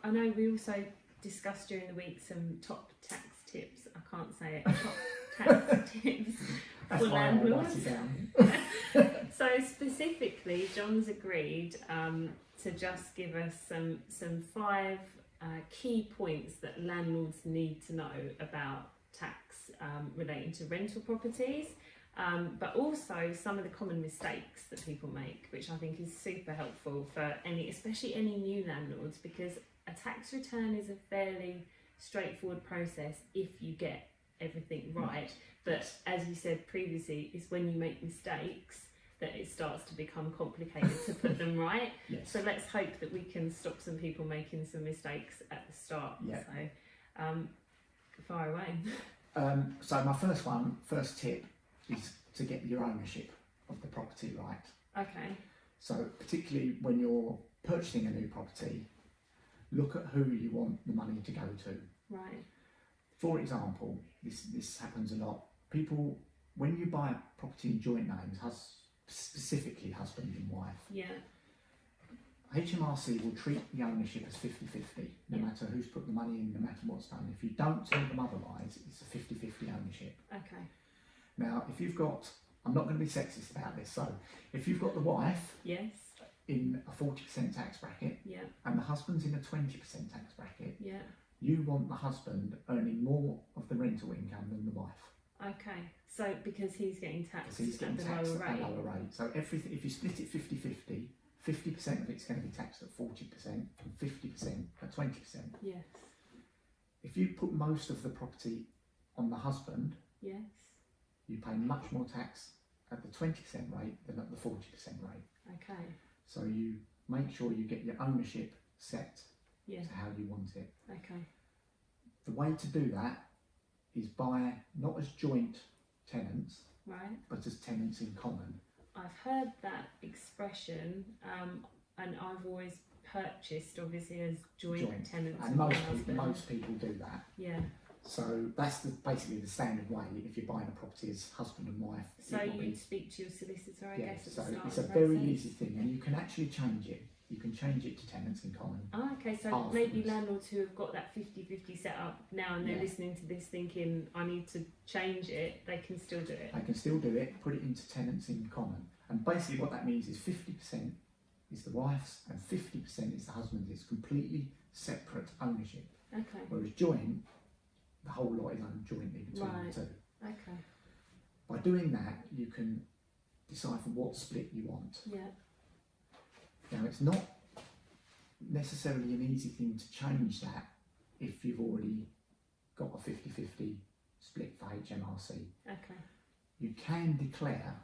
I know we also discussed during the week some top tax tips. I can't say it. Top tax tips for landlords. So specifically, John's agreed to just give us some 5 key points that landlords need to know about tax relating to rental properties. But also some of the common mistakes that people make, which I think is super helpful for especially any new landlords, because a tax return is a fairly straightforward process if you get everything right. But as you said previously, it's when you make mistakes that it starts to become complicated to put them right. Yes. So let's hope that we can stop some people making some mistakes at the start. Yeah. So fire away. So my first tip is to get your ownership of the property right. Okay. So particularly when you're purchasing a new property, look at who you want the money to go to. Right. For example, this happens a lot. People, when you buy a property in joint names, specifically husband and wife, yeah, HMRC will treat the ownership as 50-50, no matter who's put the money in, no matter what's done. If you don't tell them otherwise, it's a 50-50 ownership. Okay. Now, if you've got, I'm not going to be sexist about this, so if you've got the wife yes, in a 40% tax bracket, yeah, and the husband's in a 20% tax bracket, yeah, you want the husband earning more of the rental income than the wife. okay. So because he's getting taxed Because he's getting at taxed the at lower a lower rate. So everything, if you split it 50-50, 50% of it's going to be taxed at 40% and 50% at 20%. yes, If you put most of the property on the husband, yes, you pay much more tax at the 20% rate than at the 40% rate. okay, So you make sure you get your ownership set yeah, to how you want it. okay, The way to do that is by not as joint tenants, right. but as tenants in common. I've heard that expression, and I've always purchased obviously as joint tenants And with my most husband. people do that. Yeah. So that's basically the standard way if you're buying a property as husband and wife. So you'd speak to your solicitor, I guess, at so the start it's of a the very process? easy thing, and you can actually change it. You can change it to tenants in common. Oh, okay, so Afterwards. maybe landlords who have got that 50-50 set up now and they're Yeah. listening to this thinking, I need to change it, they can still do it. They can still do it, put it into tenants in common. And basically what that means is 50% is the wife's and 50% is the husband's. It's completely separate ownership. Okay, Whereas joint, the whole lot is owned jointly between Right. the two. okay, By doing that, you can decipher what split you want. yeah, Now, it's not necessarily an easy thing to change that if you've already got a 50-50 split for HMRC. okay, You can declare,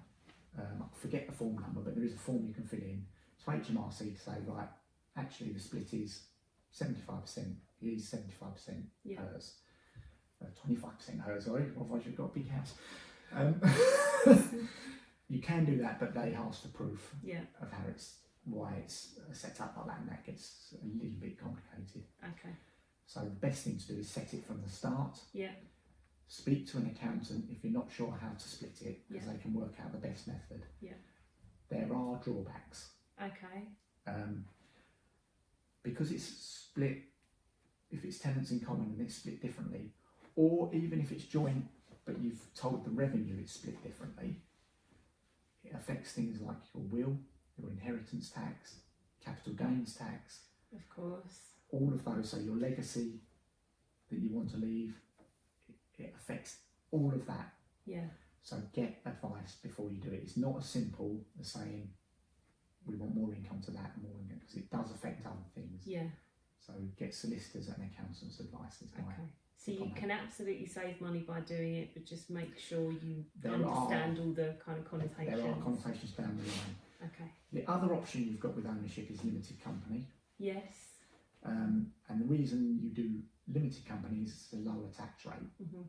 I forget the form number, but there is a form you can fill in to HMRC to say, right, actually the split is 75%, he's 75% yeah, hers, 25% hers, sorry, otherwise you've got a big house. You can do that, but they ask for proof yeah, of why it's set up like that, and that gets a little bit complicated. okay, So the best thing to do is set it from the start. yeah, Speak to an accountant if you're not sure how to split it, because Yeah. they can work out the best method. Yeah. There are drawbacks. okay, Because it's split, if it's tenants in common and it's split differently, or even if it's joint but you've told the revenue it's split differently, it affects things like your will, your inheritance tax, capital gains tax, of course, all of those. So your legacy that you want to leave, it affects all of that. yeah, So get advice before you do it. It's not as simple as saying we want more income to that and more income, because it does affect other things. yeah, So get solicitors and accountants' advice is my okay. So tip you on that. can absolutely save money by doing it, but just make sure you There understand all the kind of connotations. There are connotations down the line. Okay, The other option you've got with ownership is limited company. yes, And the reason you do limited companies is a lower tax rate. mm-hmm.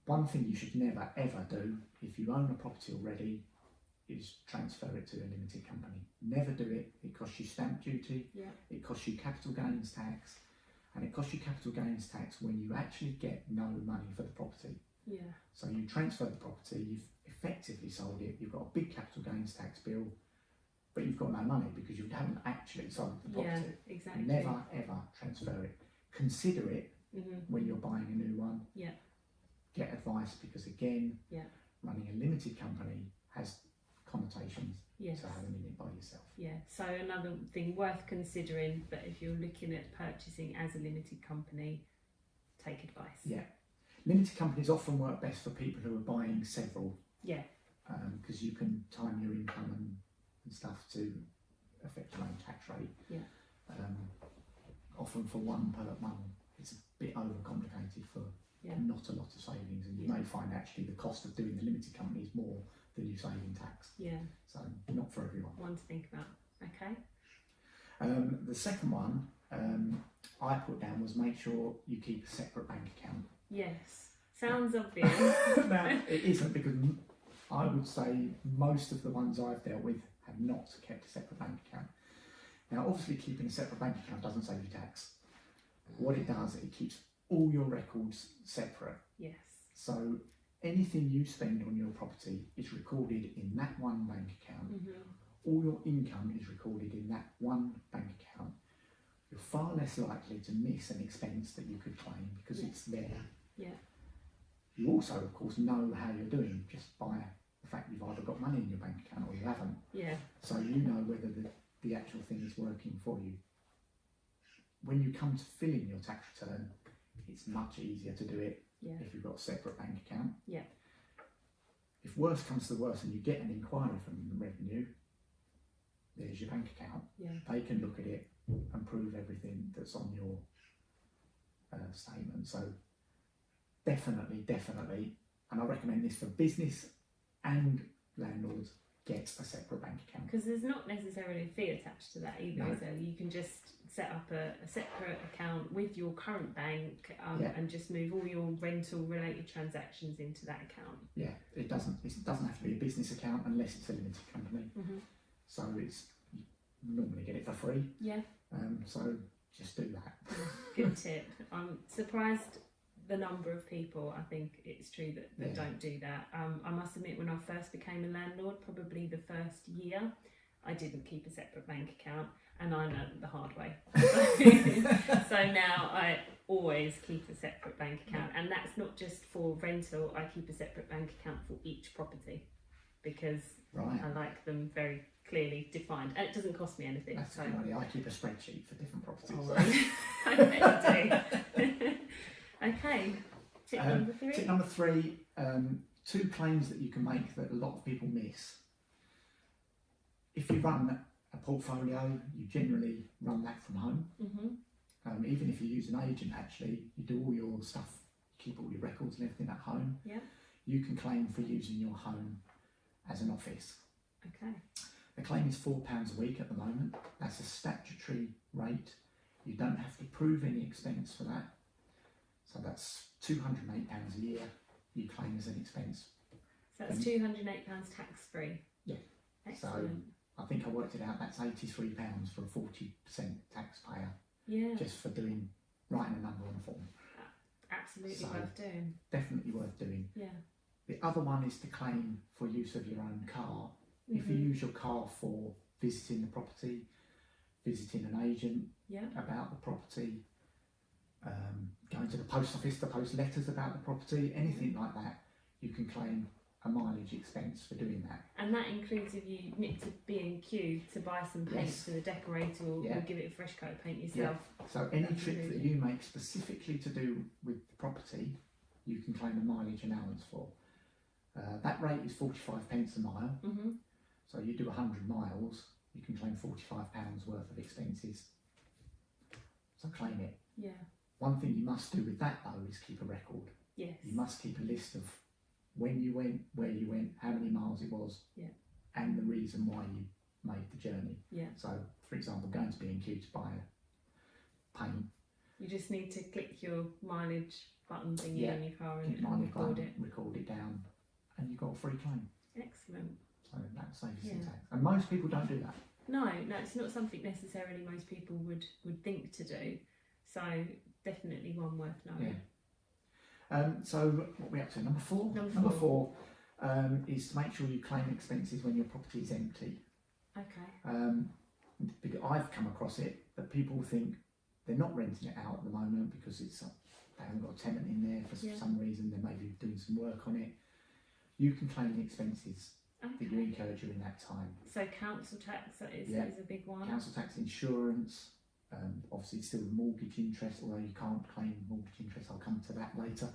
One thing you should never ever do if you own a property already is transfer it to a limited company. Never do it. It costs you stamp duty, Yeah, it costs you capital gains tax, and it costs you capital gains tax when you actually get no money for the property. yeah, So you transfer the property, you've effectively sold it, you've got a big capital gains tax bill, but you've got no money because you haven't actually sold the property. Yeah, exactly. Never ever transfer it. Consider it when you're buying a new one. Yeah. Get advice, because again, running a limited company has connotations Yes. to having it by yourself. Yeah, so another thing worth considering, but if you're looking at purchasing as a limited company, take advice. Yeah. Limited companies often work best for people who are buying several. Yeah. Because you can time your income and stuff to affect your own tax rate. Yeah. Often for one per one, it's a bit overcomplicated for not a lot of savings, and you may find actually the cost of doing the limited company is more than you save in tax. Yeah. So not for everyone. One to think about. Okay. The second one I put down was make sure you keep a separate bank account. Yes. Sounds obvious. Now, it isn't, because I would say most of the ones I've dealt with have not kept a separate bank account. Now, obviously, keeping a separate bank account doesn't save you tax. What it does, it keeps all your records separate. Yes. So anything you spend on your property is recorded in that one bank account. All your income is recorded in that one bank account. You're far less likely to miss an expense that you could claim because it's there. Yeah. You also, of course, know how you're doing just by the fact you've either got money in your bank account or you haven't. Yeah. So you know whether the actual thing is working for you. When you come to fill in your tax return, it's much easier to do it if you've got a separate bank account. Yeah. If worse comes to worse and you get an inquiry from the revenue, there's your bank account. Yeah. They can look at it and prove everything that's on your statement. So definitely, and I recommend this for business and landlords, get a separate bank account. Because there's not necessarily a fee attached to that either, No. so you can just set up a separate account with your current bank and just move all your rental related transactions into that account. Yeah, it doesn't have to be a business account unless it's a limited company. So you normally get it for free. Yeah. So just do that. Good tip. I'm surprised the number of people, I think it's true, that don't do that. I must admit, when I first became a landlord, probably the first year, I didn't keep a separate bank account, and I learned the hard way. So now I always keep a separate bank account, and that's not just for rental. I keep a separate bank account for each property because I like them very clearly defined, and it doesn't cost me anything. That's a good idea. I keep a spreadsheet for different properties. I bet you do. Okay, tip number 3. Tip number 3, 2 claims that you can make that a lot of people miss. If you run a portfolio, you generally run that from home. Even if you use an agent, actually, you do all your stuff, keep all your records and everything at home. Yeah. You can claim for using your home as an office. Okay. The claim is £4 a week at the moment. That's a statutory rate. You don't have to prove any expense for that. So that's £208 a year you claim as an expense. So that's £208 tax free. Yeah. Excellent. So I think I worked it out, that's £83 for a 40% taxpayer. Yeah. Just for writing a number on a form. Absolutely worth doing. Definitely worth doing. Yeah. The other one is to claim for use of your own car. If you use your car for visiting the property, visiting an agent about the property, going to the post office to post letters about the property, anything like that, you can claim a mileage expense for doing that. And that includes if you nip to B&Q to buy some paint for the decorator or give it a fresh coat of paint yourself. So any trip that you make specifically to do with the property, you can claim a mileage allowance for. That rate is 45p a mile. So you do 100 miles, you can claim £45 worth of expenses. So claim it. Yeah. One thing you must do with that though is keep a record. Yes. You must keep a list of when you went, where you went, how many miles it was, and the reason why you made the journey. Yeah. So, for example, going to B&Q to buy a paint. You just need to click your mileage button thingy on your car and record it down, and you've got a free claim. Excellent. So that saves you some tax. And most people don't do that. No, it's not something necessarily most people would think to do. So definitely one worth knowing. So what are we up to? Number 4? Number 4 is to make sure you claim expenses when your property is empty. Okay. Because I've come across it that people think they're not renting it out at the moment because they haven't got a tenant in there for some reason. They may be doing some work on it. You can claim the expenses that you incur during that time. So council tax is a big one. Council tax, insurance, obviously still mortgage interest, although you can't claim mortgage interest. I'll come to that later.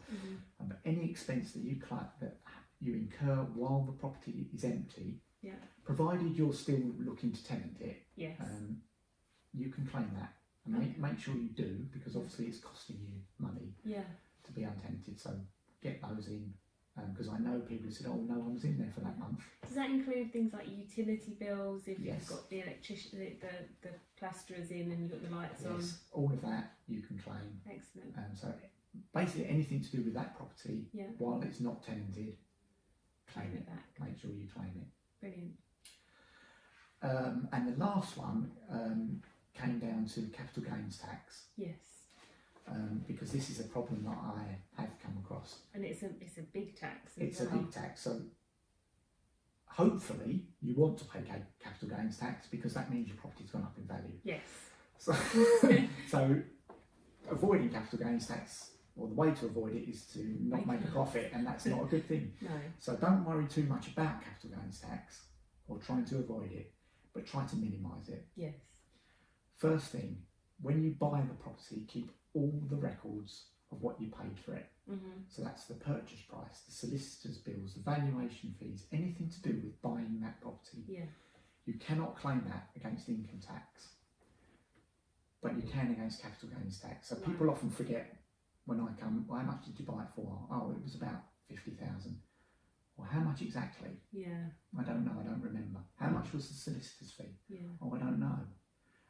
But any expense that you incur while the property is empty, provided you're still looking to tenant it, you can claim that. And make sure you do, because obviously it's costing you money to be untenanted. So get those in. Because I know people who said, oh, no one was in there for that month. Does that include things like utility bills, if Yes. you've got the electricity, the plasterers in and you've got the lights on? Yes, all of that you can claim. Excellent. So basically anything to do with that property, while it's not tenanted, claim it back. Make sure you claim it. Brilliant. And the last one came down to capital gains tax. Yes. Because this is a problem that I have come across. And it's a big tax. It's a big tax. So hopefully you want to pay capital gains tax because that means your property's gone up in value. Yes. So avoiding capital gains tax, or the way to avoid it is to not make a profit, and that's not a good thing. No. So don't worry too much about capital gains tax or trying to avoid it, but try to minimise it. Yes. First thing, when you buy the property, keep all the records of what you paid for it. So that's the purchase price, the solicitor's bills, the valuation fees, anything to do with buying that property. Yeah. You cannot claim that against income tax, but you can against capital gains tax. So people often forget when I come, well, how much did you buy it for? Oh, it was about 50,000. Well, how much exactly? Yeah. I don't know, I don't remember. How much was the solicitor's fee? Yeah. Oh, I don't know.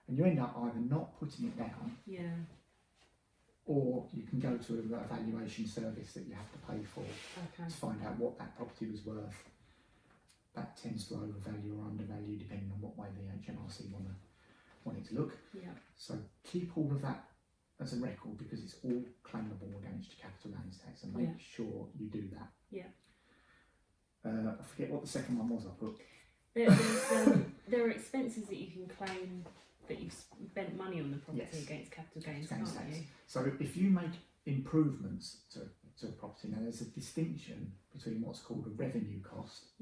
And you end up either not putting it down, or you can go to a valuation service that you have to pay for to find out what that property was worth. That tends to overvalue or undervalue depending on what way the HMRC want it to look. Yeah. So keep all of that as a record because it's all claimable against your capital gains tax, and make sure you do that. Yeah. I forget what the second one was I put. There are expenses that you can claim that you've spent money on the property against capital gains, can't you? So if you make improvements to a property, now there's a distinction between what's called a revenue cost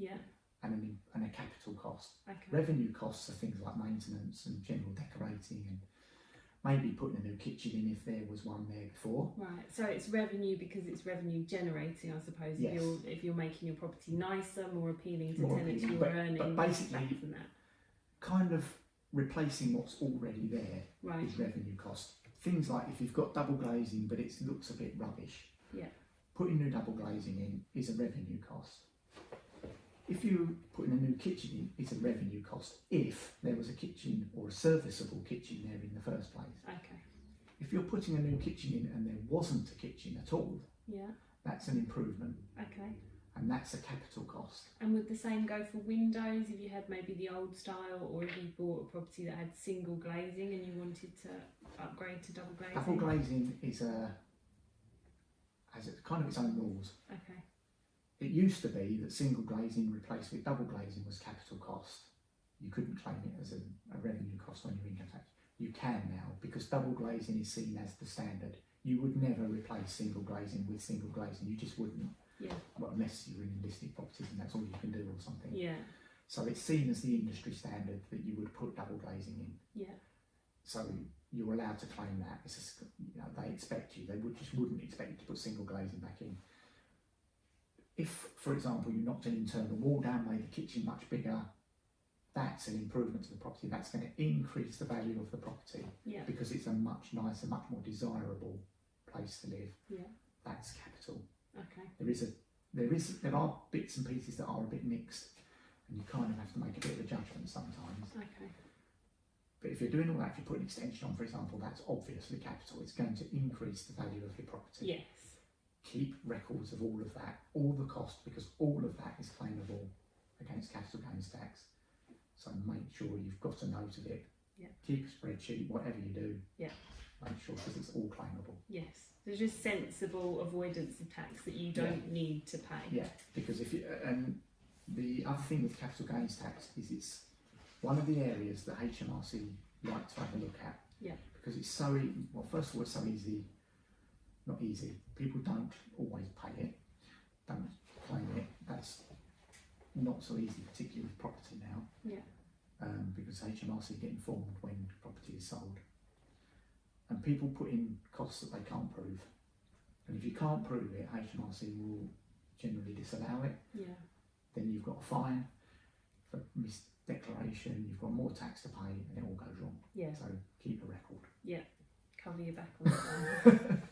and a capital cost. Okay. Revenue costs are things like maintenance and general decorating and maybe putting a new kitchen in if there was one there before. Right, so it's revenue because it's revenue generating, I suppose. Yes. If you're making your property nicer, more appealing to More tenants, appealing, you're but earning basically back from that. Kind of replacing what's already there is revenue cost. Things like if you've got double glazing but it looks a bit rubbish, putting new double glazing in is a revenue cost. If you're putting a new kitchen in, it's a revenue cost if there was a kitchen or a serviceable kitchen there in the first place. Okay. If you're putting a new kitchen in and there wasn't a kitchen at all, that's an improvement. Okay. And that's a capital cost. And would the same go for windows if you had maybe the old style, or if you bought a property that had single glazing and you wanted to upgrade to double glazing? Double glazing has kind of its own rules. Okay. It used to be that single glazing replaced with double glazing was capital cost. You couldn't claim it as a revenue cost on your income tax. You can now, because double glazing is seen as the standard. You would never replace single glazing with single glazing. You just wouldn't. Yeah. Well, unless you're in listed properties and that's all you can do or something. Yeah. So it's seen as the industry standard that you would put double glazing in. Yeah. So you're allowed to claim that. It's just, they expect you. They just wouldn't expect you to put single glazing back in. If, for example, you knocked an internal wall down, made the kitchen much bigger, that's an improvement to the property. That's going to increase the value of the property because it's a much nicer, much more desirable place to live. Yeah. That's capital. Okay. There are bits and pieces that are a bit mixed, and you kind of have to make a bit of a judgment sometimes. Okay. But if you're doing all that, if you put an extension on, for example, that's obviously capital. It's going to increase the value of your property. Yes. Keep records of all of that, all the cost, because all of that is claimable against capital gains tax. So make sure you've got a note of it. Yeah. Keep a spreadsheet, whatever you do. Yeah. Make sure, because it's all claimable. Yes. There's just sensible avoidance of tax that you don't need to pay. Yeah, because if you, and the other thing with capital gains tax is one of the areas that HMRC like to have a look at, Yeah. because it's so well. First of all, it's so easy. Not easy. People don't always pay it. Don't claim it. That's not so easy, particularly with property now. Yeah. Because HMRC get informed when property is sold, and people put in costs that they can't prove. And if you can't prove it, HMRC will generally disallow it. Yeah. Then you've got a fine for misdeclaration. You've got more tax to pay, and it all goes wrong. Yeah. So keep a record. Cover your back on that one.